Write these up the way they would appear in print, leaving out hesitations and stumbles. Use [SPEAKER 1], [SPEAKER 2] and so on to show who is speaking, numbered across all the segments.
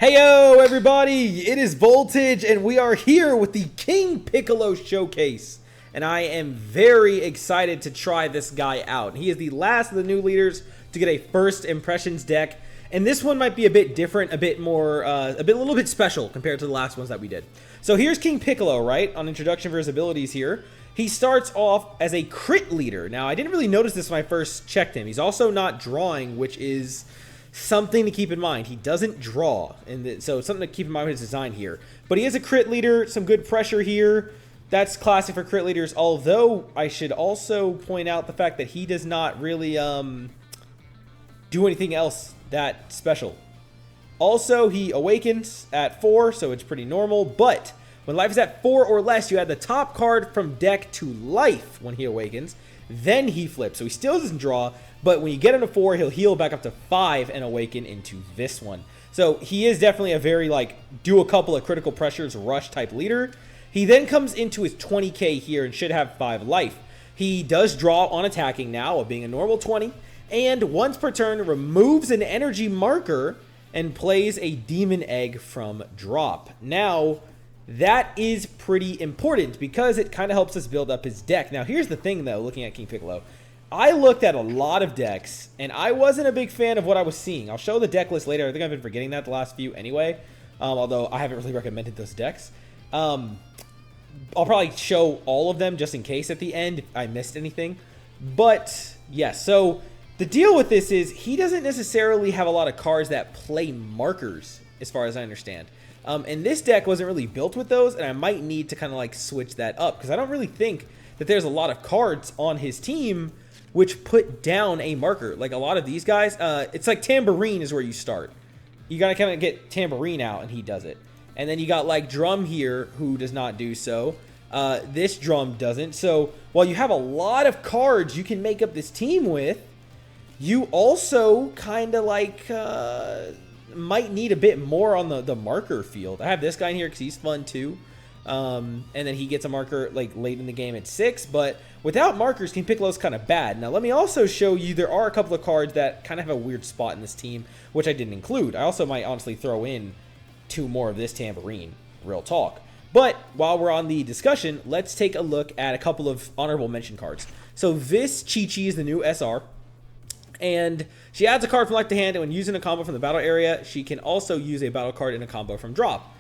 [SPEAKER 1] Heyo everybody, it is Voltage and we are here with the King Piccolo showcase. And I am very excited to try this guy out. He is the last of the new leaders to get a first impressions deck. And this one might be a bit different, a bit more, a little bit special compared to the last ones that we did. So here's King Piccolo, right, on introduction for his abilities here. He starts off as a crit leader. Now, I didn't really notice this when I first checked him. He's also not drawing, which is something to keep in mind. He doesn't draw, and so something to keep in mind with his design here. But he is a crit leader, some good pressure here. That's classic for crit leaders, although I should also point out the fact that he does not really do anything else that special. Also, he awakens at 4, so it's pretty normal, but when life is at 4 or less, you add the top card from deck to life when he awakens. Then he flips, so he still doesn't draw, but when you get him to 4, he'll heal back up to 5 and awaken into this one. So he is definitely a very, do a couple of critical pressures, rush type leader. He then comes into his 20k here and should have 5 life. He does draw on attacking now, of being a normal 20, and once per turn removes an energy marker and plays a demon egg from drop. Now, that is pretty important because it kind of helps us build up his deck. Now, here's the thing, though, looking at King Piccolo. I looked at a lot of decks, and I wasn't a big fan of what I was seeing. I'll show the deck list later. I think I've been forgetting that the last few anyway, although I haven't really recommended those decks. I'll probably show all of them just in case at the end if I missed anything. But, yes, so the deal with this is he doesn't necessarily have a lot of cards that play markers, as far as I understand. And this deck wasn't really built with those, and I might need to kind of switch that up because I don't really think that there's a lot of cards on his team which put down a marker. Like a lot of these guys, it's like Tambourine is where you start. You gotta kind of get Tambourine out, and he does it. And then you got Drum here, who does not do so. This Drum doesn't. So while you have a lot of cards you can make up this team with, you also kind of might need a bit more on the marker field. I have this guy in here because he's fun too. And then he gets a marker late in the game at 6, but without markers, King Piccolo's kind of bad. Now let me also show you there are a couple of cards that kind of have a weird spot in this team, which I didn't include. I also might honestly throw in 2 more of this Tambourine, real talk. But while we're on the discussion, let's take a look at a couple of honorable mention cards. So this Chi-Chi is the new SR. And she adds a card from life to hand, and when using a combo from the battle area, she can also use a battle card in a combo from drop.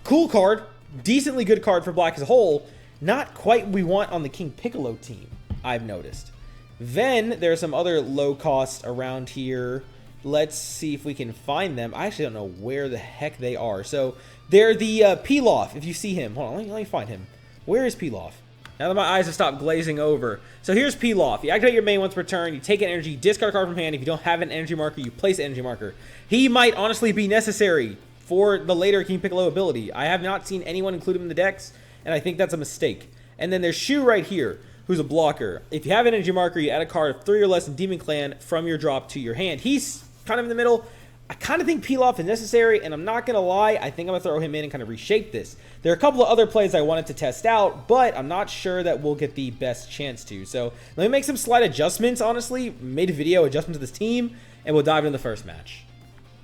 [SPEAKER 1] Cool card, decently good card for black as a whole, not quite what we want on the King Piccolo team, I've noticed. Then there's some other low cost around here. Let's see if we can find them. I actually don't know where the heck they are. So they're the Pilaf, if you see him. Hold on, let me find him. Where is Pilaf? Now that my eyes have stopped glazing over. So here's Pilaf. You activate your main once per turn. You take an energy, discard a card from hand. If you don't have an energy marker, you place an energy marker. He might honestly be necessary for the later King Piccolo ability. I have not seen anyone include him in the decks, and I think that's a mistake. And then there's Shu right here, who's a blocker. If you have an energy marker, you add a card of 3 or less in Demon Clan from your drop to your hand. He's kind of in the middle. I kind of think Pilaf is necessary, and I'm not going to lie, I think I'm going to throw him in and kind of reshape this. There are a couple of other plays I wanted to test out, but I'm not sure that we'll get the best chance to. So let me make some slight adjustments, honestly. Made a video adjustment to this team, and we'll dive into the first match.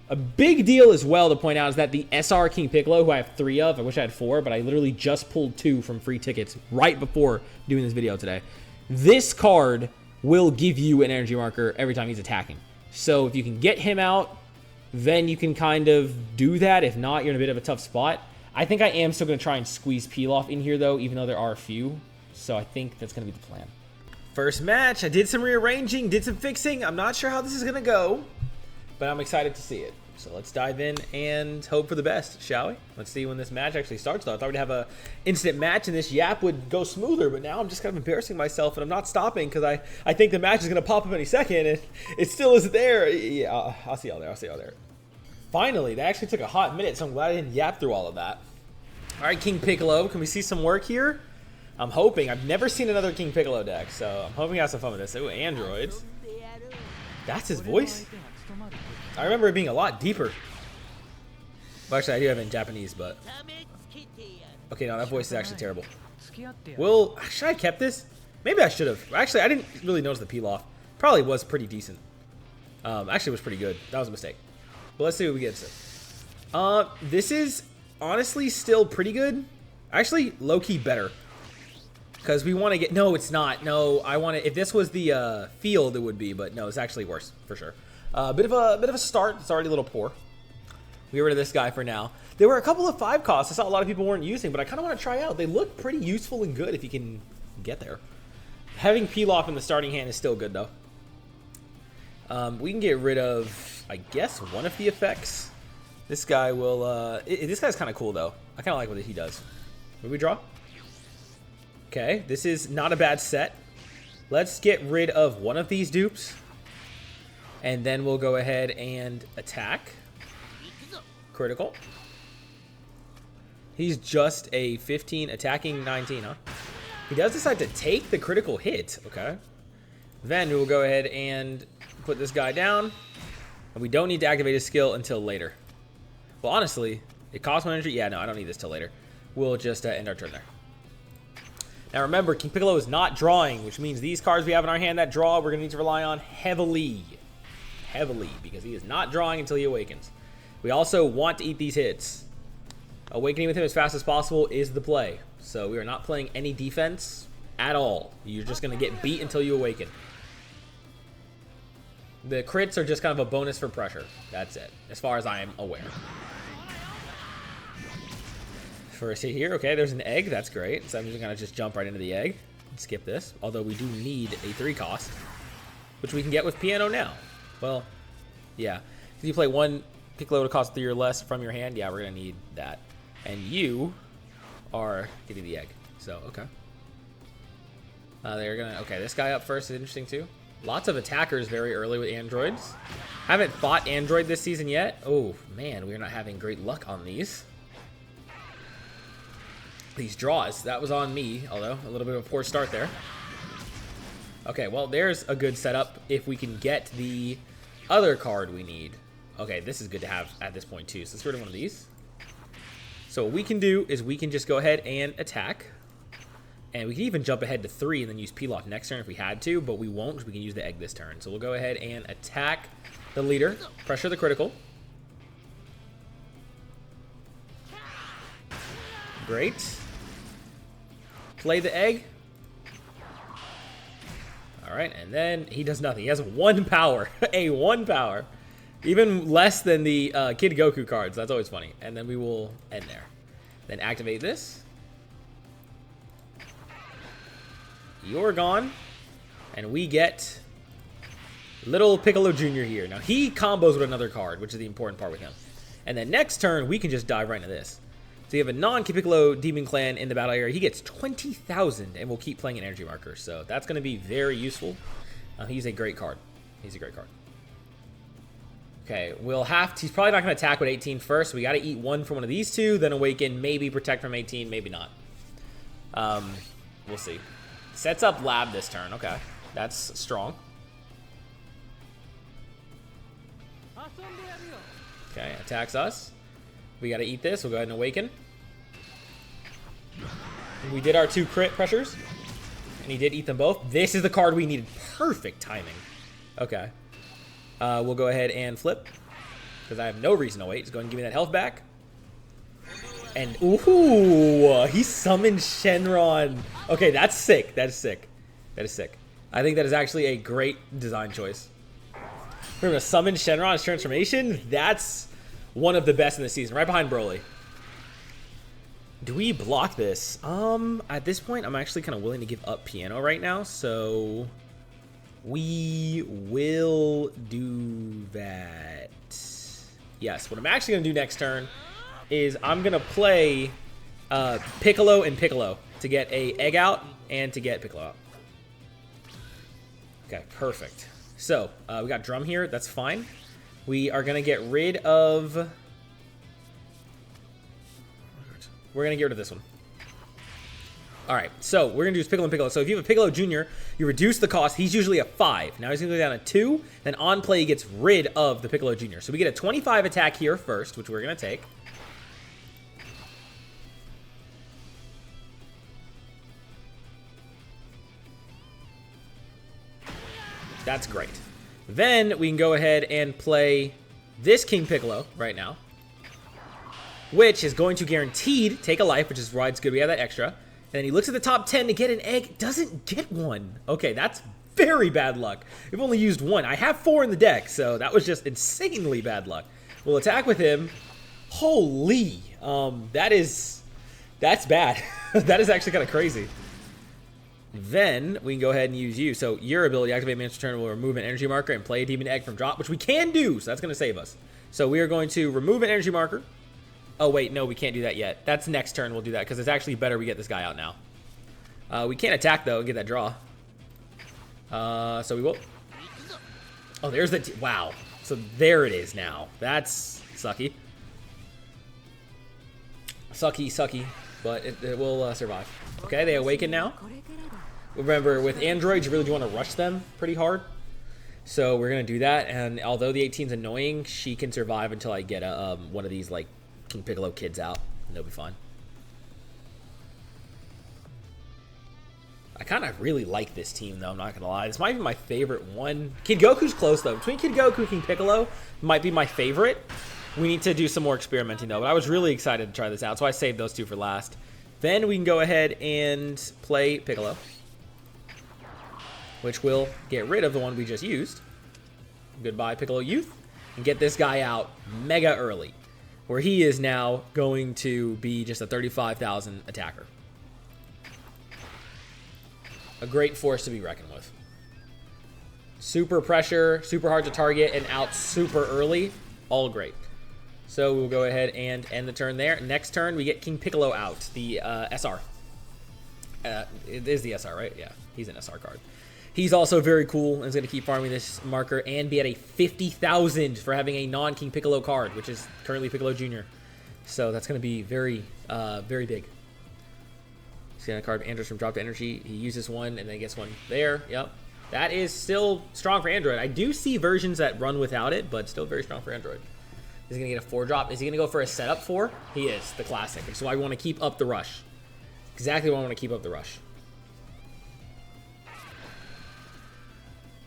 [SPEAKER 1] A big deal as well to point out is that the SR King Piccolo, who I have 3 of, I wish I had 4, but I literally just pulled 2 from free tickets right before doing this video today. This card will give you an energy marker every time he's attacking. So if you can get him out, then you can kind of do that. If not, you're in a bit of a tough spot. I think I am still going to try and squeeze Pilaf in here, though, even though there are a few. So I think that's going to be the plan. First match, I did some rearranging, did some fixing. I'm not sure how this is going to go, but I'm excited to see it. So let's dive in and hope for the best, shall we? Let's see when this match actually starts, though. I thought we'd have a instant match and this yap would go smoother, but now I'm just kind of embarrassing myself, and I'm not stopping because I think the match is going to pop up any second, and it still isn't there. Yeah, I'll see y'all there. I'll see y'all there. Finally, that actually took a hot minute, so I'm glad I didn't yap through all of that. All right, King Piccolo, can we see some work here? I'm hoping. I've never seen another King Piccolo deck, so I'm hoping I have some fun with this. Ooh, androids. That's his voice? I remember it being a lot deeper. Well, actually, I do have it in Japanese, but... Okay, no, that voice is actually terrible. Well, should I have kept this? Maybe I should have. Actually, I didn't really notice the peel-off. Probably was pretty decent. Actually, it was pretty good. That was a mistake. But let's see what we get. This is honestly still pretty good. Actually, low-key better. Because we want to get... No, it's not. No, I want to... If this was the field, it would be. But no, it's actually worse, for sure. Bit of a start. It's already a little poor. We get rid of this guy for now. There were a couple of 5 costs I saw a lot of people weren't using, but I kind of want to try out. They look pretty useful and good if you can get there. Having Pilaf in the starting hand is still good, though. We can get rid of, I guess, one of the effects. This guy will... this guy's kind of cool, though. I kind of like what he does. What do we draw? Okay, this is not a bad set. Let's get rid of one of these dupes. And then we'll go ahead and attack. Critical. He's just a 15, attacking 19, huh? He does decide to take the critical hit. Okay. Then we'll go ahead and put this guy down. And we don't need to activate his skill until later. Well, honestly, it costs 1 energy. Yeah, no, I don't need this till later. We'll just end our turn there. Now remember, King Piccolo is not drawing, which means these cards we have in our hand that draw, we're going to need to rely on heavily. Heavily, because he is not drawing until he awakens. We also want to eat these hits. Awakening with him as fast as possible is the play. So we are not playing any defense at all. You're just going to get beat until you awaken. The crits are just kind of a bonus for pressure. That's it, as far as I am aware. First hit here. Okay, there's an egg. That's great. So I'm just going to just jump right into the egg. Skip this. Although we do need a 3 cost, which we can get with Piano now. Well, yeah. If you play one Piccolo to cost 3 or less from your hand, yeah, we're going to need that. And you are getting the egg. So, okay. They're going to... Okay, this guy up first is interesting, too. Lots of attackers very early with androids. Haven't fought android this season yet. Oh, man, we're not having great luck on these. These draws. That was on me, although a little bit of a poor start there. Okay, well, there's a good setup if we can get the other card we need. Okay, this is good to have at this point, too. So let's get rid of one of these. So what we can do is we can just go ahead and attack. And we can even jump ahead to 3 and then use Pilaf next turn if we had to, but we won't because we can use the egg this turn. So we'll go ahead and attack the leader, pressure the critical. Great. Play the egg. Alright, and then he does nothing. He has 1 power. A 1 power. Even less than the Kid Goku cards. That's always funny. And then we will end there. Then activate this. You're gone. And we get little Piccolo Jr. here. Now, he combos with another card, which is the important part with him. And then next turn, we can just dive right into this. So you have a non-Kid Piccolo Demon Clan in the battle area. He gets 20,000, and we'll keep playing an energy marker. So that's going to be very useful. He's a great card. He's a great card. Okay, we'll have to... He's probably not going to attack with 18 first. So we got to eat 1 from one of these 2, then awaken, maybe protect from 18, maybe not. We'll see. Sets up Lab this turn. Okay, that's strong. Okay, attacks us. We got to eat this. We'll go ahead and awaken. We did our 2 crit pressures, and he did eat them both. This is the card we needed. Perfect timing. Okay. We'll go ahead and flip, because I have no reason to wait. Just go ahead and give me that health back. And, ooh, he summoned Shenron. Okay, that's sick. That is sick. That is sick. I think that is actually a great design choice. We're going to summon Shenron's transformation. That's one of the best in the season, right behind Broly. Do we block this? At this point, I'm actually kind of willing to give up Piano right now, so we will do that. Yes, what I'm actually going to do next turn is I'm going to play Piccolo and Piccolo to get a egg out and to get Piccolo out. Okay, perfect. So, we got Drum here. That's fine. We are going to get rid of... We're going to get rid of this one. Alright, so we're going to do Piccolo and Piccolo. So if you have a Piccolo Jr., you reduce the cost. He's usually a 5. Now he's going to go down to 2. Then on play, he gets rid of the Piccolo Jr. So we get a 25 attack here first, which we're going to take. That's great. Then we can go ahead and play this King Piccolo right now. which is going to guaranteed take a life, which is why it's good we have that extra. And then he looks at the top 10 to get an egg, doesn't get one. Okay, that's very bad luck. We've only used one. I have 4 in the deck, so that was just insanely bad luck. We'll attack with him. Holy, that's bad. That is actually kind of crazy. Then we can go ahead and use you. So your ability, activate man's turn, will remove an energy marker and play a demon egg from drop, which we can do, so that's going to save us. So we are going to remove an energy marker. Oh, wait, no, we can't do that yet. That's next turn we'll do that, because it's actually better we get this guy out now. We can't attack, though, and get that draw. So we will. Oh, there's the... Wow. So there it is now. That's sucky. Sucky, but it will survive. Okay, they awaken now. Remember, with androids, you really do want to rush them pretty hard. So we're going to do that, and although the 18's annoying, she can survive until I get one of these, like, King Piccolo kids out, and they'll be fine. I kind of really like this team, though, I'm not going to lie. This might be my favorite one. Kid Goku's close, though. Between Kid Goku and King Piccolo might be my favorite. We need to do some more experimenting, though, but I was really excited to try this out, so I saved those two for last. Then we can go ahead and play Piccolo, which will get rid of the one we just used. Goodbye, Piccolo Youth. And get this guy out mega early, where he is now going to be just a 35,000 attacker. A great force to be reckoned with. Super pressure, super hard to target, and out super early. All great. So we'll go ahead and end the turn there. Next turn, we get King Piccolo out, the SR. It is the SR, right? Yeah, he's an SR card. He's also very cool and is going to keep farming this marker and be at a 50,000 for having a non-King Piccolo card, which is currently Piccolo Jr. So that's going to be very, very big. He's going to card Android from drop to energy. He uses one and then gets one there. Yep. That is still strong for Android. I do see versions that run without it, but still very strong for Android. Is he going to get a 4-drop? Is he going to go for a setup 4? He is, the classic. Which is why we want to keep up the rush. Exactly why I want to keep up the rush.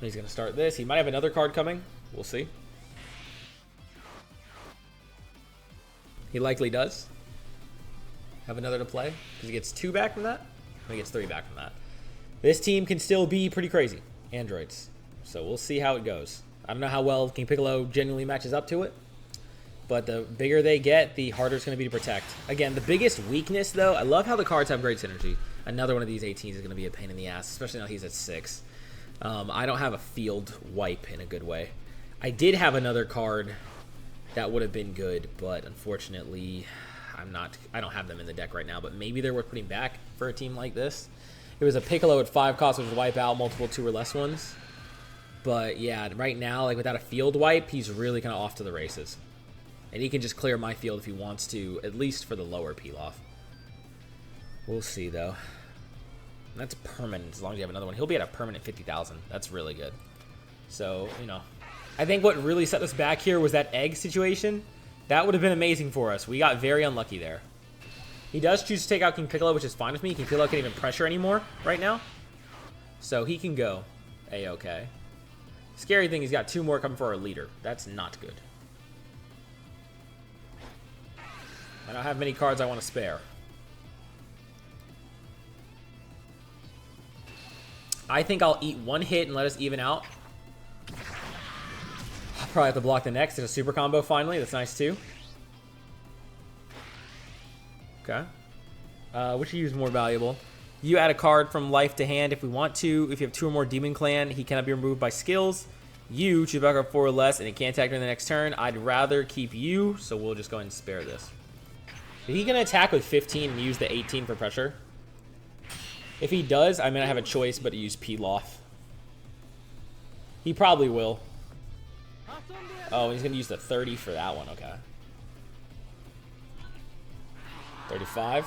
[SPEAKER 1] He's going to start this. He might have another card coming. We'll see. He likely does. Have another to play. Because he gets 2 back from that. And he gets 3 back from that. This team can still be pretty crazy. Androids. So we'll see how it goes. I don't know how well King Piccolo genuinely matches up to it. But the bigger they get, the harder it's going to be to protect. Again, the biggest weakness, though, I love how the cards have great synergy. Another one of these 18s is going to be a pain in the ass, especially now he's at 6. I don't have a field wipe in a good way. I did have another card that would have been good, but unfortunately, I don't have them in the deck right now, but maybe they're worth putting back for a team like this. It was a Piccolo at 5 cost, which would wipe out multiple 2 or less ones. But yeah, right now, like without a field wipe, he's really kind of off to the races. And he can just clear my field if he wants to, at least for the lower peel-off. We'll see, though. That's permanent, as long as you have another one. He'll be at a permanent 50,000. That's really good. So, you know. I think what really set us back here was that egg situation. That would have been amazing for us. We got very unlucky there. He does choose to take out King Piccolo, which is fine with me. King Piccolo can't even pressure anymore right now. So he can go A-okay. Scary thing, he's got 2 more coming for our leader. That's not good. I don't have many cards I want to spare. I think I'll eat 1 hit and let us even out. I'll probably have to block the next. There's a super combo finally. That's nice too. Okay. Which you use more valuable? You add a card from life to hand if we want to. If you have 2 or more Demon Clan, he cannot be removed by skills. You choose back up 4 or less, and it can't attack during the next turn. I'd rather keep you, so we'll just go ahead and spare this. Is he going to attack with 15 and use the 18 for pressure? If he does, I mean, I have a choice but to use Pilaf. He probably will. Oh, he's going to use the 30 for that one. Okay. 35.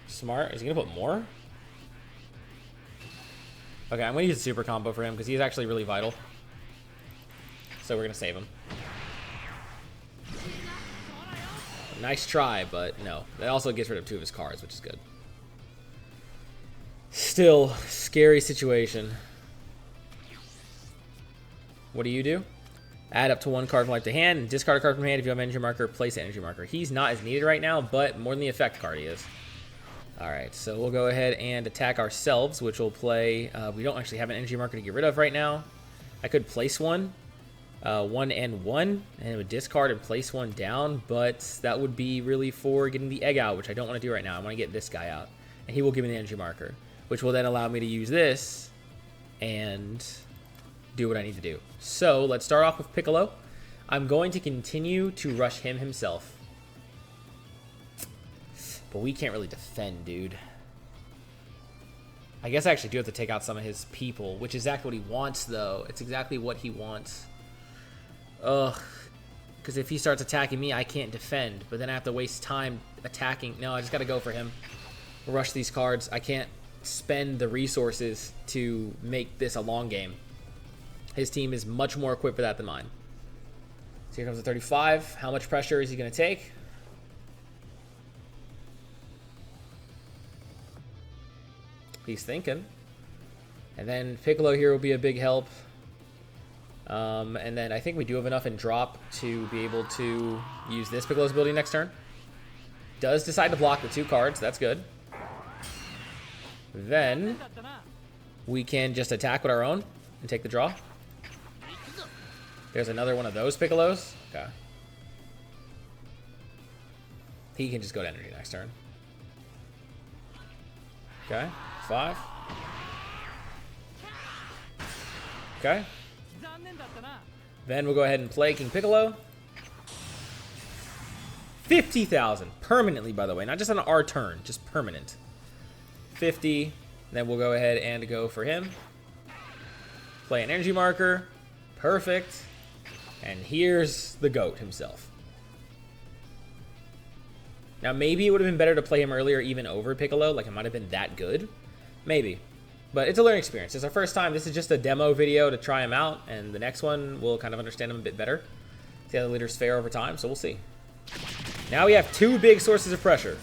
[SPEAKER 1] Smart. Is he going to put more? Okay, I'm going to use a super combo for him because he's actually really vital. So we're going to save him. Nice try, but no. That also gets rid of 2 of his cards, which is good. Still, scary situation. What do? Add up to 1 card from life to hand, and discard a card from hand. If you have an energy marker, place an energy marker. He's not as needed right now, but more than the effect card he is. Alright, so we'll go ahead and attack ourselves, which will play... we don't actually have an energy marker to get rid of right now. I could place one. 1 and 1, and it would discard and place one down, but that would be really for getting the egg out, which I don't want to do right now. I want to get this guy out, and he will give me the energy marker, which will then allow me to use this and do what I need to do. So let's start off with Piccolo. I'm going to continue to rush him himself, but we can't really defend, dude. I guess I actually do have to take out some of his people, which is exactly what he wants, though. It's exactly what he wants. Ugh. Because if he starts attacking me, I can't defend. But then I have to waste time attacking. No, I just got to go for him. Rush these cards. I can't spend the resources to make this a long game. His team is much more equipped for that than mine. So here comes the 35. How much pressure is he going to take? He's thinking. And then Piccolo here will be a big help. And then I think we do have enough in drop to be able to use this Piccolo's ability next turn. Does decide to block the 2 cards. That's good. Then we can just attack with our own and take the draw. There's another one of those Piccolos. Okay. He can just go to energy next turn. Okay. 5. Okay. Then we'll go ahead and play King Piccolo. 50,000 permanently, by the way, not just on our turn, just permanent. 50. Then we'll go ahead and go for him. Play an energy marker. Perfect. And here's the GOAT himself. Now, maybe it would have been better to play him earlier, even over Piccolo. Like, it might have been that good. Maybe. But it's a learning experience. It's our first time. This is just a demo video to try him out. And the next one, we'll kind of understand him a bit better. See how the leaders fare over time. So we'll see. Now we have 2 big sources of pressure.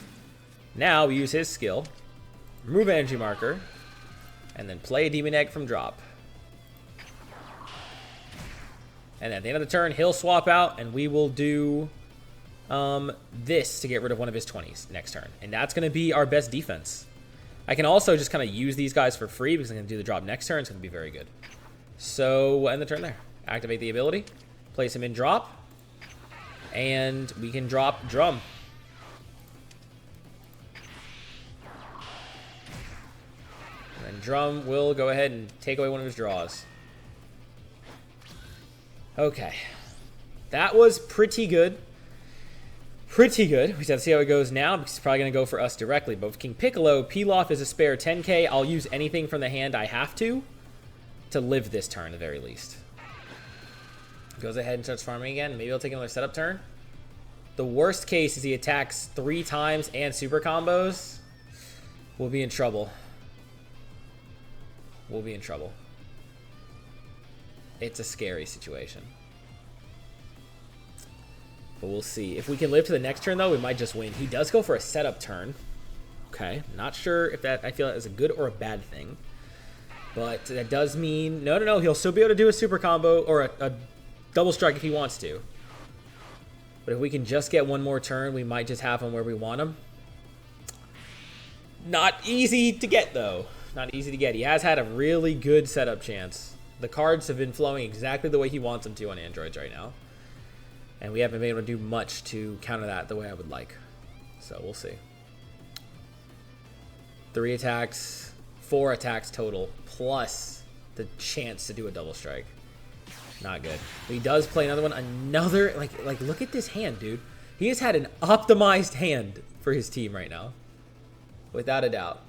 [SPEAKER 1] Now we use his skill. Remove an energy marker. And then play a Demon Egg from drop. And at the end of the turn, he'll swap out. And we will do this to get rid of one of his 20s next turn. And that's going to be our best defense. I can also just kind of use these guys for free because I'm going to do the drop next turn. It's going to be very good. So we'll end the turn there. Activate the ability. Place him in drop. And we can drop Drum. And then Drum will go ahead and take away one of his draws. Okay. That was pretty good. Pretty good. We just have to see how it goes now because he's probably going to go for us directly. But with King Piccolo, Pilaf is a spare 10k. I'll use anything from the hand I have to live this turn at the very least. Goes ahead and starts farming again. Maybe I'll take another setup turn. The worst case is he attacks 3 times and super combos. We'll be in trouble. We'll be in trouble. It's a scary situation. But we'll see. If we can live to the next turn, though, we might just win. He does go for a setup turn. Okay. Not sure if that, I feel that is a good or a bad thing. But that does mean... No. He'll still be able to do a super combo or a double strike if he wants to. But if we can just get one more turn, we might just have him where we want him. Not easy to get, though. Not easy to get. He has had a really good setup chance. The cards have been flowing exactly the way he wants them to on androids right now. And we haven't been able to do much to counter that the way I would like. So we'll see. 3 attacks, 4 attacks total, plus the chance to do a double strike. Not good. But he does play another one. Another, like look at this hand, dude. He has had an optimized hand for his team right now. Without a doubt.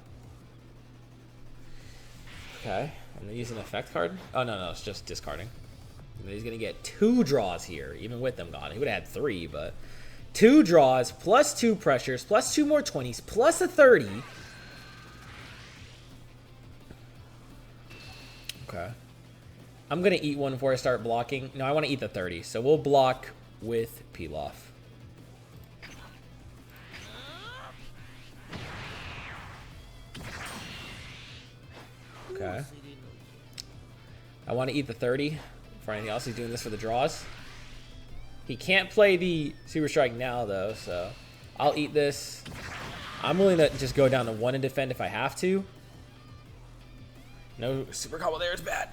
[SPEAKER 1] Okay. I'm using an effect card. Oh, no, it's just discarding. He's going to get 2 draws here, even with them gone. He would have had 3, but 2 draws, plus 2 pressures, plus 2 more 20s, plus a 30. Okay. I'm going to eat one before I start blocking. No, I want to eat the 30, so we'll block with Pilaf. Okay. I want to eat the 30. for anything else. He's doing this for the draws. He can't play the Super Strike now, though, so I'll eat this. I'm willing to just go down to 1 and defend if I have to. No super combo there is bad.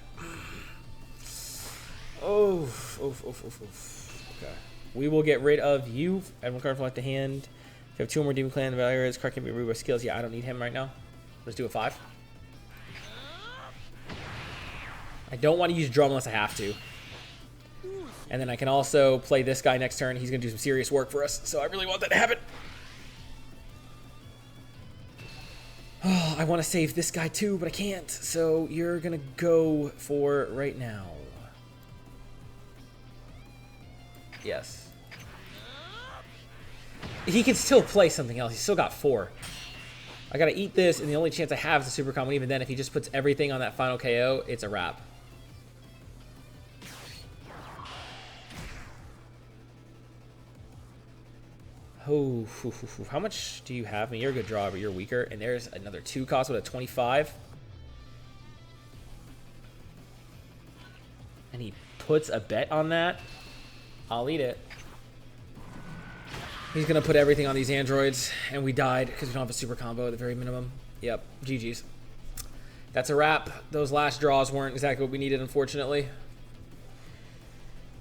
[SPEAKER 1] Oh, okay. We will get rid of you. Everyone card from the hand. If you have 2 more Demon Clan Valerians, card can be removed by skills. Yeah, I don't need him right now. Let's do a 5. I don't want to use drum unless I have to. And then I can also play this guy next turn. He's going to do some serious work for us, so I really want that to happen. Oh, I want to save this guy too, but I can't. So you're going to go for right now. Yes. He can still play something else. He's still got 4. I got to eat this, and the only chance I have is a super combo. Even then, if he just puts everything on that final KO, it's a wrap. Oh, how much do you have? I mean, you're a good draw, but you're weaker. And there's another 2 cost with a 25. And he puts a bet on that. I'll eat it. He's going to put everything on these androids. And we died because we don't have a super combo at the very minimum. Yep, GG's. That's a wrap. Those last draws weren't exactly what we needed, unfortunately.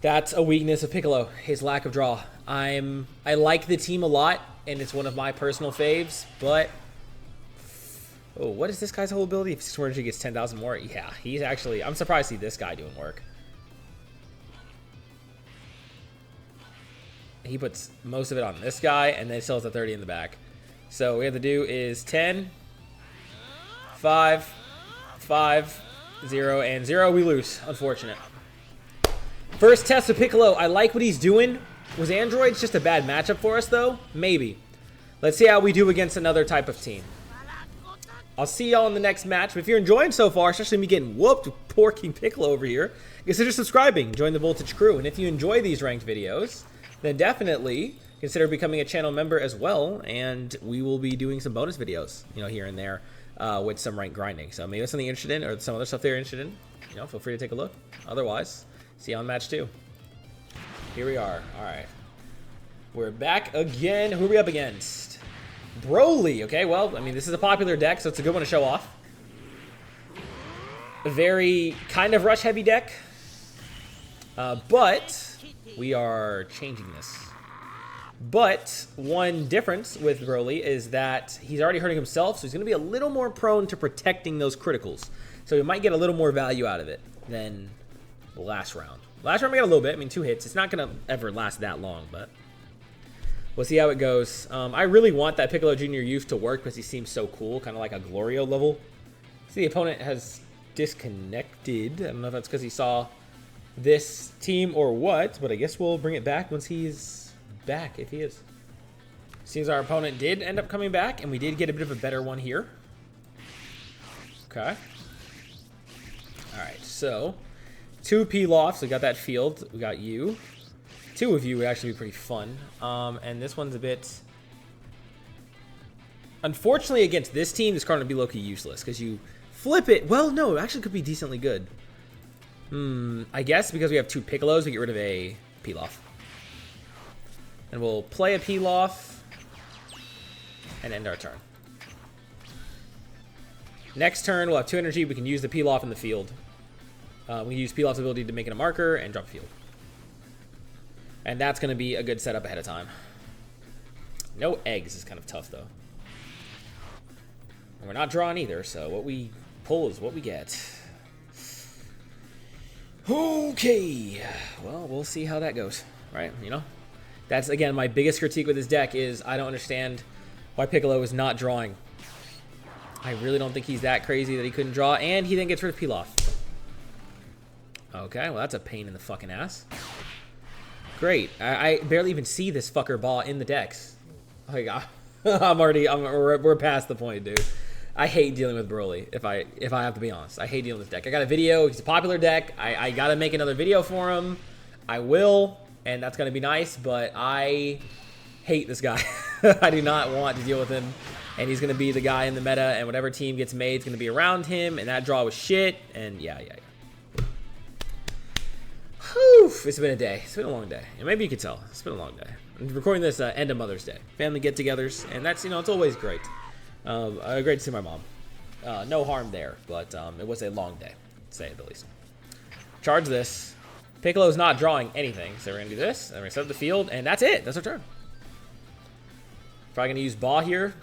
[SPEAKER 1] That's a weakness of Piccolo, his lack of draw. I like the team a lot, and it's one of my personal faves, but... Oh, what is this guy's whole ability? If he's he gets 10,000 more? Yeah, he's actually... I'm surprised to see this guy doing work. He puts most of it on this guy, and then still has a 30 in the back. So what we have to do is 10, 5, 5, 0, and 0. We lose. Unfortunate. First test of Piccolo. I like what he's doing. Was Androids just a bad matchup for us, though? Maybe. Let's see how we do against another type of team. I'll see y'all in the next match. But if you're enjoying so far, especially me getting whooped with poor King Piccolo over here, consider subscribing. Join the Voltage crew. And if you enjoy these ranked videos, then definitely consider becoming a channel member as well. And we will be doing some bonus videos, you know, here and there with some ranked grinding. So maybe that's something you're interested in, or some other stuff they're interested in. You know, feel free to take a look. Otherwise, see you on match 2. Here we are. All right. We're back again. Who are we up against? Broly. Okay, well, I mean, this is a popular deck, so it's a good one to show off. A very kind of rush-heavy deck. But we are changing this. But one difference with Broly is that he's already hurting himself, so he's going to be a little more prone to protecting those criticals. So we might get a little more value out of it than the last round. Last round we got a little bit. I mean, 2 hits. It's not going to ever last that long, but we'll see how it goes. I really want that Piccolo Jr. Youth to work because he seems so cool, kind of like a Glorio level. See, the opponent has disconnected. I don't know if that's because he saw this team or what, but I guess we'll bring it back once he's back, if he is. Seems our opponent did end up coming back, and we did get a bit of a better one here. Okay. All right, so 2 P-Lofts. We got that field. We got you. 2 of you would actually be pretty fun. And this one's a bit... Unfortunately, against this team, this card would be low-key useless, because you flip it. Well, no, it actually could be decently good. I guess because we have 2 Piccolos, we get rid of a Pilaf. And we'll play a Pilaf and end our turn. Next turn, we'll have 2 energy. We can use the Pilaf in the field. We can use Pilaf's ability to make it a marker and drop field. And that's going to be a good setup ahead of time. No eggs is kind of tough, though. And we're not drawing either, so what we pull is what we get. Okay. Well, we'll see how that goes, right? You know? That's, again, my biggest critique with this deck is I don't understand why Piccolo is not drawing. I really don't think he's that crazy that he couldn't draw, and he then gets rid of Pilaf. Okay, well, that's a pain in the fucking ass. Great. I barely even see this fucker ball in the decks. Like, we're past the point, dude. I hate dealing with Broly, if I have to be honest. I hate dealing with this deck. I got a video. He's a popular deck. I got to make another video for him. I will, and that's going to be nice, but I hate this guy. I do not want to deal with him, and he's going to be the guy in the meta, and whatever team gets made is going to be around him, and that draw was shit, and yeah. Whew, it's been a day. It's been a long day. And maybe you could tell. It's been a long day. I'm recording this end of Mother's Day. Family get-togethers, and that's, it's always great. Great to see my mom. No harm there, but it was a long day, to say the least. Charge this. Piccolo's not drawing anything, so we're going to do this, and we're going to set up the field, and that's it. That's our turn. Probably going to use Gomah here.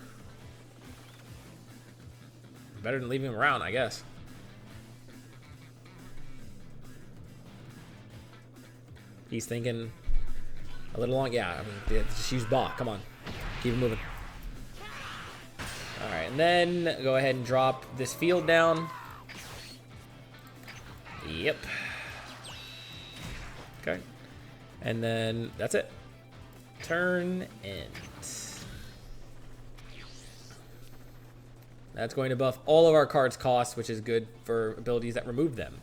[SPEAKER 1] Better than leaving him around, I guess. He's thinking a little long. Yeah, I mean, just use Gomah. Come on. Keep it moving. All right, and then go ahead and drop this field down. Yep. Okay. And then that's it. Turn end. That's going to buff all of our cards' costs, which is good for abilities that remove them.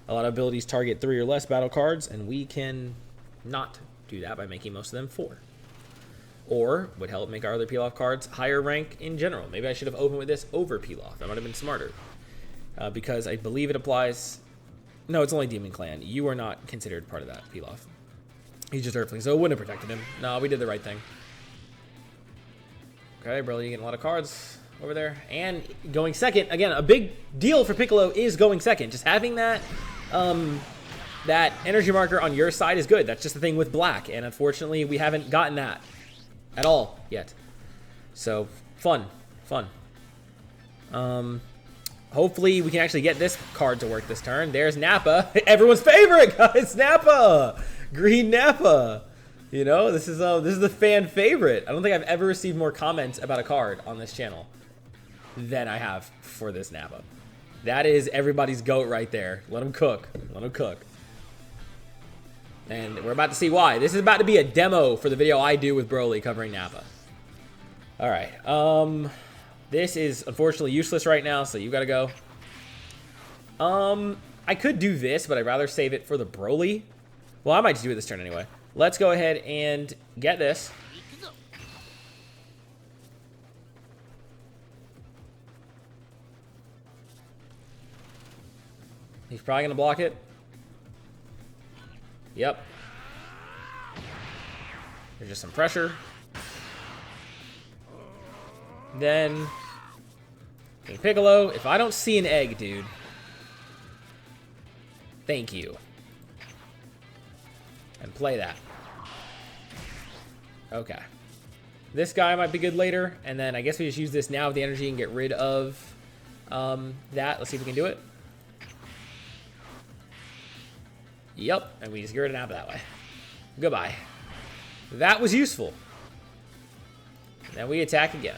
[SPEAKER 1] A lot of abilities target 3 or less battle cards, and we can not do that by making most of them 4. Or would help make our other peel-off cards higher rank in general. Maybe I should have opened with this over peel-off. That might have been smarter. Because I believe it applies... No, it's only Demon Clan. You are not considered part of that peel-off. He's just Earthling, so it wouldn't have protected him. No, we did the right thing. Okay, bro, you getting a lot of cards over there. And going second. Again, a big deal for Piccolo is going second. Just having that that energy marker on your side is good. That's just the thing with black. And unfortunately, we haven't gotten that at all yet. So, fun. Hopefully, we can actually get this card to work this turn. There's Nappa. Everyone's favorite, guys. Nappa. Green Nappa. This is the fan favorite. I don't think I've ever received more comments about a card on this channel than I have for this Nappa. That is everybody's goat right there. Let him cook. Let him cook. And we're about to see why. This is about to be a demo for the video I do with Broly covering Nappa. All right. This is unfortunately useless right now, so you gotta go. I could do this, but I'd rather save it for the Broly. Well, I might just do it this turn anyway. Let's go ahead and get this. He's probably gonna block it. Yep. There's just some pressure. Then King Piccolo, if I don't see an egg, dude, thank you. And play that. Okay. This guy might be good later, and then I guess we just use this now with the energy and get rid of that. Let's see if we can do it. Yep, and we just get rid of Nappa that way. Goodbye. That was useful. And then we attack again.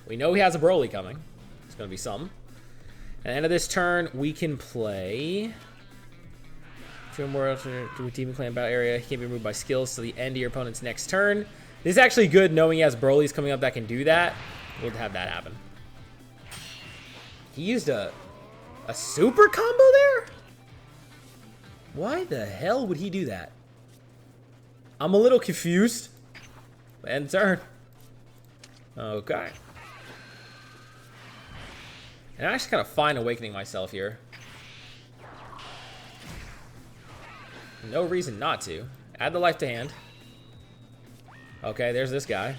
[SPEAKER 1] We know he has a Broly coming. It's going to be some. At the end of this turn, we can play... Two more to a Demon Clan battle area. He can't be removed by skills to the end of your opponent's next turn. This is actually good knowing he has Broly's coming up that can do that. We'll have that happen. He used a super combo there? Why the hell would he do that? I'm a little confused. End turn. Okay. And I'm actually kind of fine awakening myself here. No reason not to. Add the life to hand. Okay, there's this guy.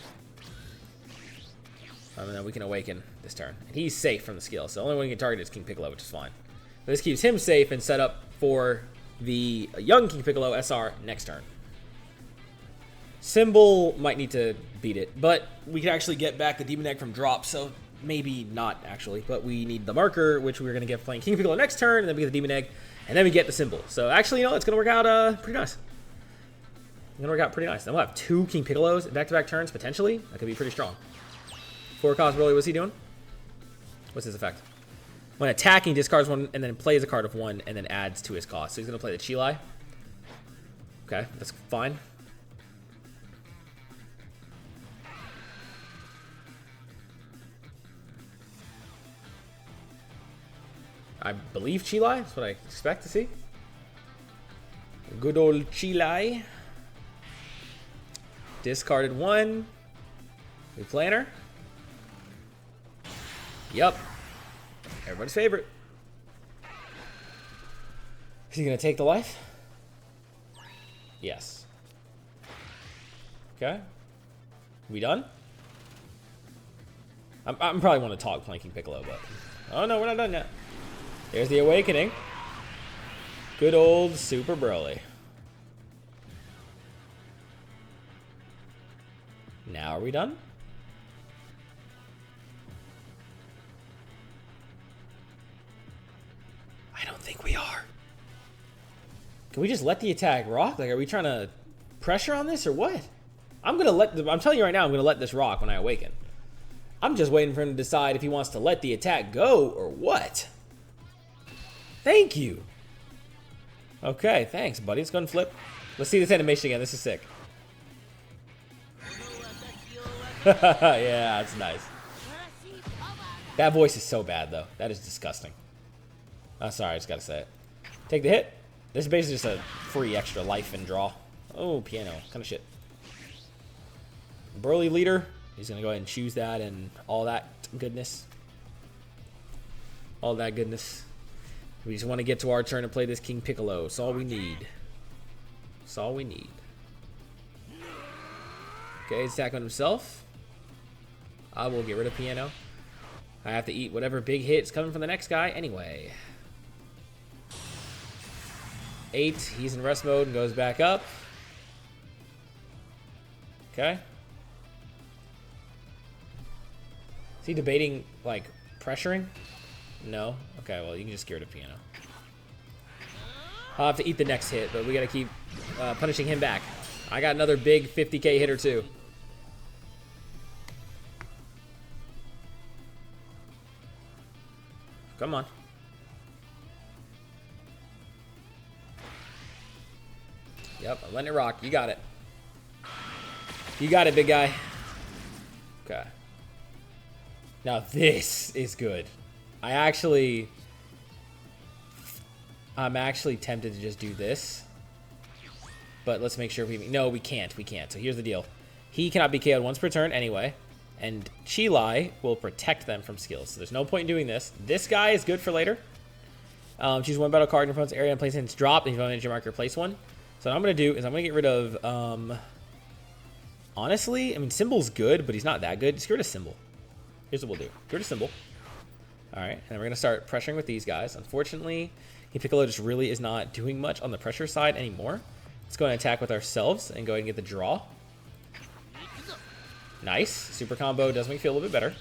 [SPEAKER 1] And then we can awaken this turn. And he's safe from the skill, so the only one we can target is King Piccolo, which is fine. But this keeps him safe and set up for the young King Piccolo SR next turn. Symbol might need to beat it, but we can actually get back the Demon Egg from drop, so maybe not actually. But we need the marker, which we're going to get playing King Piccolo next turn, and then we get the Demon Egg, and then we get the symbol. So actually, it's going to work out pretty nice. It's going to work out pretty nice. Then we'll have 2 King Piccolos back-to-back turns, potentially. That could be pretty strong. 4 cost Broly, what's he doing? What's his effect? When attacking, discards 1 and then plays a card of 1 and then adds to his cost. So he's going to play the Chilai. Okay, that's fine. I believe Chilai. That's what I expect to see. Good old Chilai. Discarded 1. New planner. Yep. Everybody's favorite. Is he going to take the life? Yes. Okay. We done? I'm probably want to talk planking Piccolo, but... Oh, no, we're not done yet. There's the awakening. Good old Super Broly. Now are we done? I don't think we are. Can we just let the attack rock? Like, are we trying to pressure on this or what? I'm telling you right now, I'm gonna let this rock when I awaken. I'm just waiting for him to decide if he wants to let the attack go or what. Thank you. Okay, thanks, buddy. It's gonna flip. Let's see this animation again. This is sick. Yeah, that's nice. That voice is so bad, though. That is disgusting. Oh, sorry, I just gotta say it. Take the hit. This is basically just a free extra life and draw. Oh, piano. Kind of shit. Broly leader. He's gonna go ahead and choose that and all that goodness. All that goodness. We just want to get to our turn to play this King Piccolo. It's all we need. It's all we need. Okay, he's attacking himself. I will get rid of piano. I have to eat whatever big hit's coming from the next guy anyway. 8, he's in rest mode and goes back up. Okay. Is he debating, like, pressuring? No? Okay, well, you can just get rid of piano. I'll have to eat the next hit, but we gotta keep punishing him back. I got another big 50k hitter, too. Come on. Yep, I'm letting it rock. You got it. You got it, big guy. Okay. Now this is good. I'm actually tempted to just do this. But let's make sure no, we can't. We can't. So here's the deal. He cannot be KO'd once per turn anyway. And Chilai will protect them from skills. So there's no point in doing this. This guy is good for later. Choose one battle card in your opponent's area and place it in its drop. If you have an energy marker, place one. So what I'm going to do is I'm going to get rid of... honestly, I mean, Symbol's good, but he's not that good. Just get rid of Symbol. Here's what we'll do. Get rid of Symbol. Alright, and then we're going to start pressuring with these guys. Unfortunately, Piccolo just really is not doing much on the pressure side anymore. Let's go and attack with ourselves and go ahead and get the draw. Nice. Super combo does make me feel a little bit better.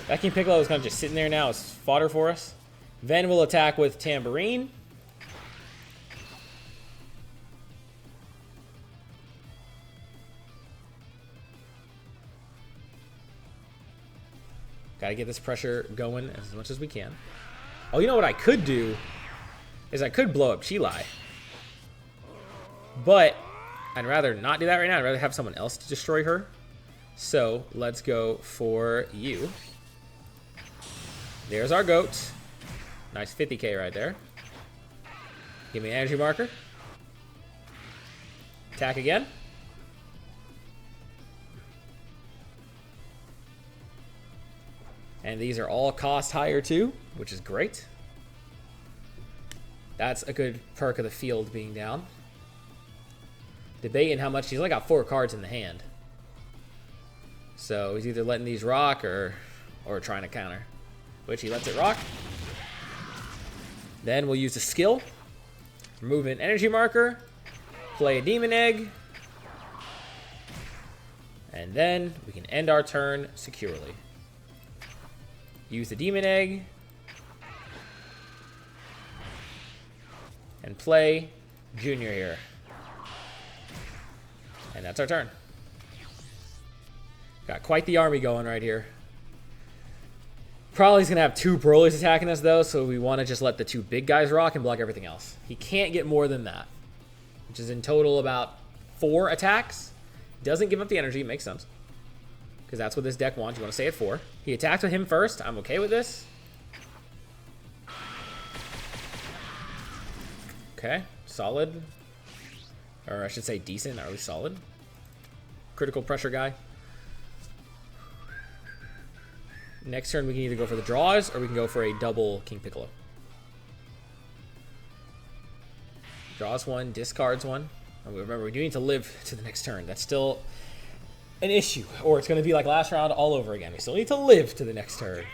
[SPEAKER 1] That King Piccolo is kind of just sitting there now as fodder for us. Then we'll attack with Tambourine. Gotta get this pressure going as much as we can. Oh, you know what I could do? Is I could blow up Chilai. But I'd rather not do that right now. I'd rather have someone else to destroy her. So let's go for you. There's our goat. Nice 50k right there. Give me an energy marker. Attack again. And these are all cost higher too, which is great. That's a good perk of the field being down. Debating how much. He's only got 4 cards in the hand. So he's either letting these rock or trying to counter. Which he lets it rock. Then we'll use the skill. Remove an energy marker. Play a demon egg. And then we can end our turn securely. Use the demon egg. And play Junior here. And that's our turn. Got quite the army going right here. Probably he's going to have 2 Broly's attacking us, though, so we want to just let the 2 big guys rock and block everything else. He can't get more than that, which is in total about 4 attacks. Doesn't give up the energy. Makes sense, because that's what this deck wants. You want to stay at 4. He attacked with him first. I'm okay with this. Okay, solid. Or I should say decent, not really solid. critical pressure guy. Next turn, we can either go for the draws or we can go for a double King Piccolo. Draws one, discards one. And remember, we do need to live to the next turn. That's still an issue. Or it's going to be like last round all over again. We still need to live to the next turn.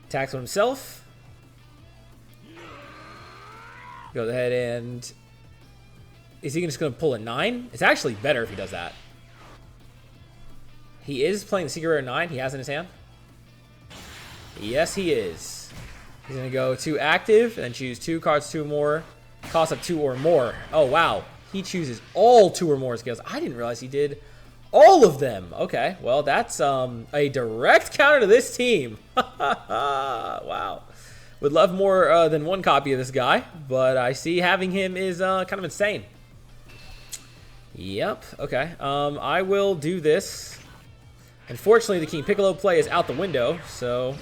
[SPEAKER 1] Attacks on himself. Go ahead and... Is he just going to pull a 9? It's actually better if he does that. He is playing the Secret Rare 9 he has in his hand. Yes, he is. He's going to go 2 active and choose 2 cards, 2 more. Cost of 2 or more. Oh, wow. He chooses all 2 or more scales. I didn't realize he did all of them. Okay, well, that's a direct counter to this team. Wow. Would love more than 1 copy of this guy, but I see having him is kind of insane. Yep, okay. I will do this. Unfortunately, the King Piccolo play is out the window, so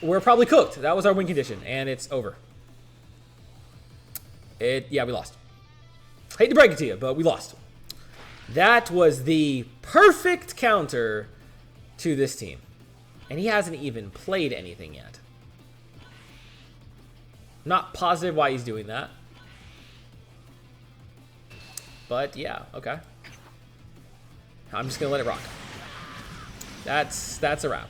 [SPEAKER 1] we're probably cooked. That was our win condition, and it's over. Yeah, we lost. Hate to break it to you, but we lost. That was the perfect counter to this team. And he hasn't even played anything yet. Not positive why he's doing that. But yeah, okay. I'm just gonna let it rock. That's a wrap.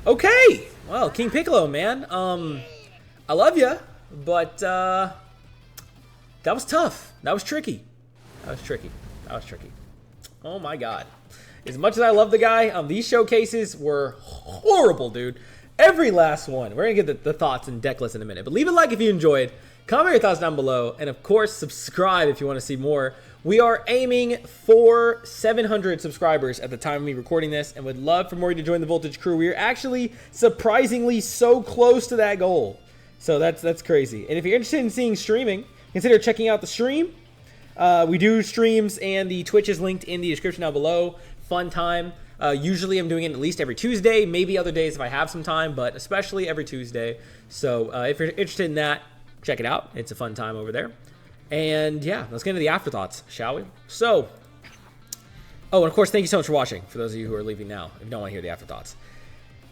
[SPEAKER 1] Okay. Well, King Piccolo, man. I love you, but that was tough. That was tricky. That was tricky. That was tricky. Oh my god. As much as I love the guy, these showcases were horrible, dude. Every last one. We're gonna get the thoughts and deck list in a minute, but leave a like if you enjoyed. Comment your thoughts down below, and of course, subscribe if you want to see more. We are aiming for 700 subscribers at the time of me recording this, and would love for more of you to join the Voltage crew. We are actually surprisingly so close to that goal. So that's crazy. And if you're interested in seeing streaming, consider checking out the stream. We do streams, and the Twitch is linked in the description down below. Fun time. Usually I'm doing it at least every Tuesday, maybe other days if I have some time, but especially every Tuesday. So if you're interested in that, check it out. It's a fun time over there. And yeah, let's get into the afterthoughts, shall we? So, oh, and of course, thank you so much for watching, for those of you who are leaving now, if you don't want to hear the afterthoughts.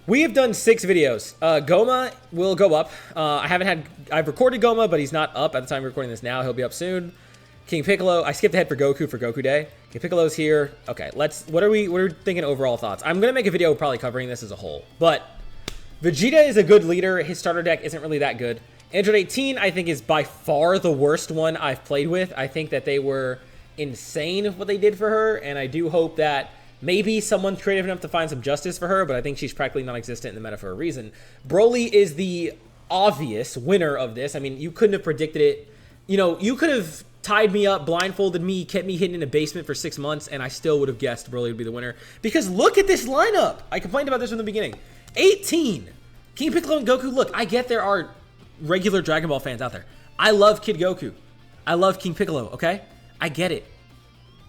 [SPEAKER 1] We have done 6 videos. Gomah will go up. I've recorded Gomah, but he's not up at the time of recording this now. He'll be up soon. King Piccolo, I skipped ahead for Goku Day. King Piccolo's here. Okay, what are we thinking overall thoughts? I'm gonna make a video probably covering this as a whole, but Vegeta is a good leader. His starter deck isn't really that good. Android 18, I think, is by far the worst one I've played with. I think that they were insane what they did for her, and I do hope that maybe someone's creative enough to find some justice for her, but I think she's practically non-existent in the meta for a reason. Broly is the obvious winner of this. I mean, you couldn't have predicted it. You know, you could have tied me up, blindfolded me, kept me hidden in a basement for 6 months, and I still would have guessed Broly would be the winner. Because look at this lineup. I complained about this from the beginning. 18. King Piccolo and Goku. Look, I get there are regular Dragon Ball fans out there. I love Kid Goku. I love King Piccolo, okay? I get it.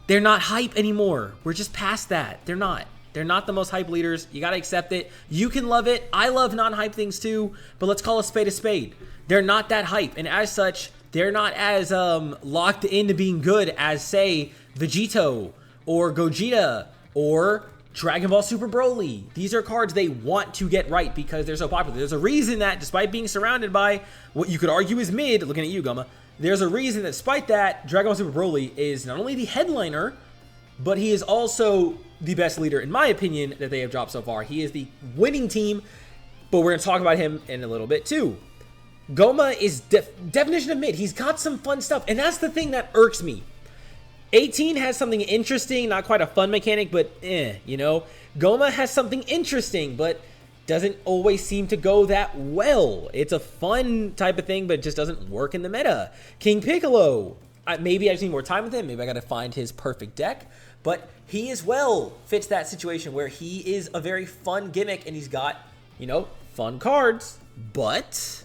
[SPEAKER 1] They're not hype anymore. We're just past that. They're not. They're not the most hype leaders. You gotta accept it. You can love it. I love non-hype things too, but let's call a spade a spade. They're not that hype, and as such, they're not as locked into being good as, say, Vegito or Gogeta or Dragon Ball Super Broly. These are cards they want to get right because they're so popular. There's a reason that despite being surrounded by what you could argue is mid, looking at you, Gomah, there's a reason that despite that, Dragon Ball Super Broly is not only the headliner, but he is also the best leader, in my opinion, that they have dropped so far. He is the winning team, but we're going to talk about him in a little bit too. Gomah is definition of mid. He's got some fun stuff, and that's the thing that irks me. 18 has something interesting, not quite a fun mechanic, but you know. Gomah has something interesting, but doesn't always seem to go that well. It's a fun type of thing, but it just doesn't work in the meta. King Piccolo, maybe I just need more time with him. Maybe I got to find his perfect deck, but he as well fits that situation where he is a very fun gimmick, and he's got, you know, fun cards, but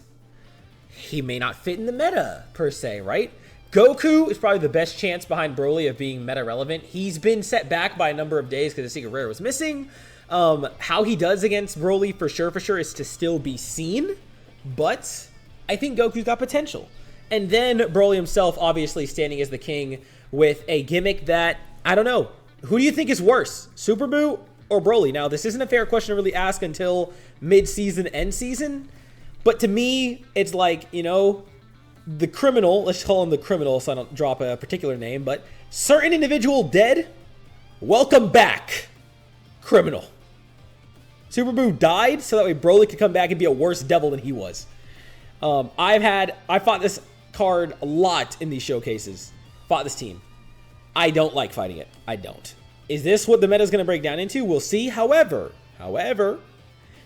[SPEAKER 1] he may not fit in the meta per se, right? Goku is probably the best chance behind Broly of being meta relevant. He's been set back by a number of days because the Secret Rare was missing. How he does against Broly for sure is to still be seen, but I think Goku's got potential. And then Broly himself, obviously standing as the king with a gimmick that, I don't know. Who do you think is worse, Super Boo or Broly? Now, this isn't a fair question to really ask until mid-season, end season. But to me, it's like, you know, the criminal, let's call him the criminal so I don't drop a particular name, but certain individual dead, welcome back, criminal. Super Boo died so that way Broly could come back and be a worse devil than he was. I fought this card a lot in these showcases. Fought this team. I don't like fighting it. I don't. Is this what the meta is going to break down into? We'll see. However,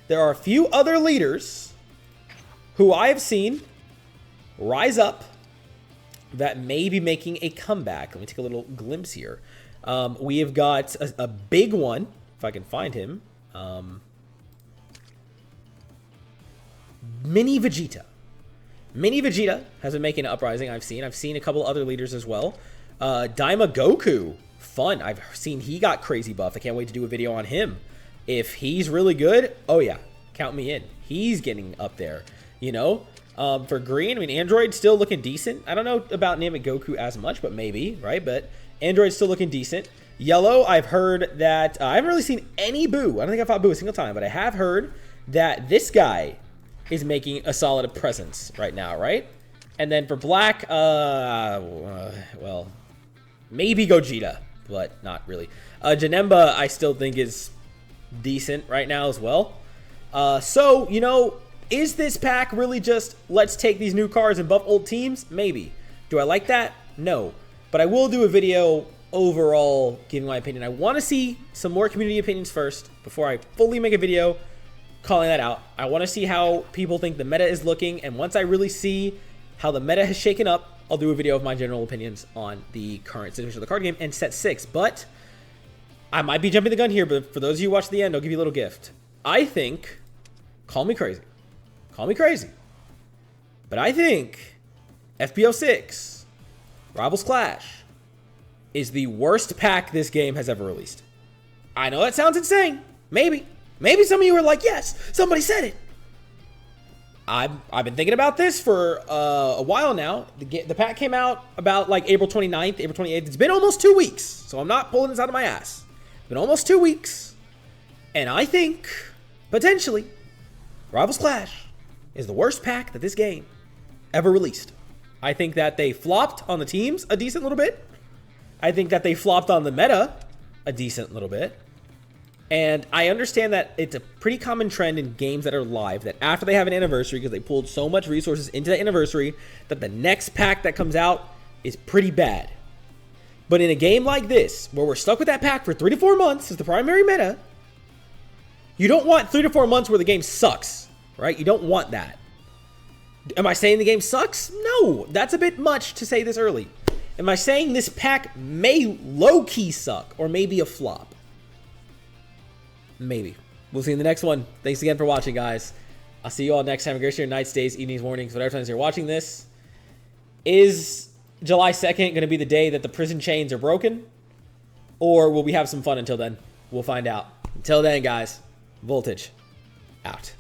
[SPEAKER 1] there are a few other leaders who I have seen rise up that may be making a comeback. Let me take a little glimpse here. We have got a big one, if I can find him. Mini Vegeta. Mini Vegeta has been making an uprising. I've seen a couple other leaders as well. Daima Goku, fun. I've seen he got crazy buff. I can't wait to do a video on him. If he's really good, oh yeah, count me in. He's getting up there, you know. For green, I mean, Android's still looking decent. I don't know about Namek Goku as much, but maybe, right? But Android's still looking decent. Yellow, I've heard that, I haven't really seen any Boo. I don't think I fought Boo a single time, but I have heard that this guy is making a solid presence right now, right? And then for black, well, maybe Gogeta, but not really. Janemba, I still think is decent right now as well. So, you know, is this pack really just, let's take these new cards and buff old teams? Maybe. Do I like that? No. But I will do a video overall giving my opinion. I want to see some more community opinions first before I fully make a video calling that out. I want to see how people think the meta is looking, and once I really see how the meta has shaken up, I'll do a video of my general opinions on the current situation of the card game and set 6. But I might be jumping the gun here, but for those of you who watch the end, I'll give you a little gift. I think, call me crazy, but I think FBO 6 Rivals Clash is the worst pack this game has ever released. I know that sounds insane. Maybe some of you are like, yes, somebody said it. I've been thinking about this for a while now. The pack came out about like April 29th, April 28th. It's been almost 2 weeks, so I'm not pulling this out of my ass. It's been almost 2 weeks, and I think, potentially, Rivals Clash is the worst pack that this game ever released. I think that they flopped on the teams a decent little bit. I think that they flopped on the meta a decent little bit. And I understand that it's a pretty common trend in games that are live that after they have an anniversary, because they pulled so much resources into that anniversary, that the next pack that comes out is pretty bad. But in a game like this, where we're stuck with that pack for 3 to 4 months as the primary meta, you don't want 3 to 4 months where the game sucks, right? You don't want that. Am I saying the game sucks? No, that's a bit much to say this early. Am I saying this pack may low-key suck or maybe a flop? Maybe. We'll see you in the next one. Thanks again for watching, guys. I'll see you all next time. Great nights, days, evenings, mornings, whatever times you're watching this. Is July 2nd going to be the day that the prison chains are broken? Or will we have some fun until then? We'll find out. Until then, guys, Voltage out.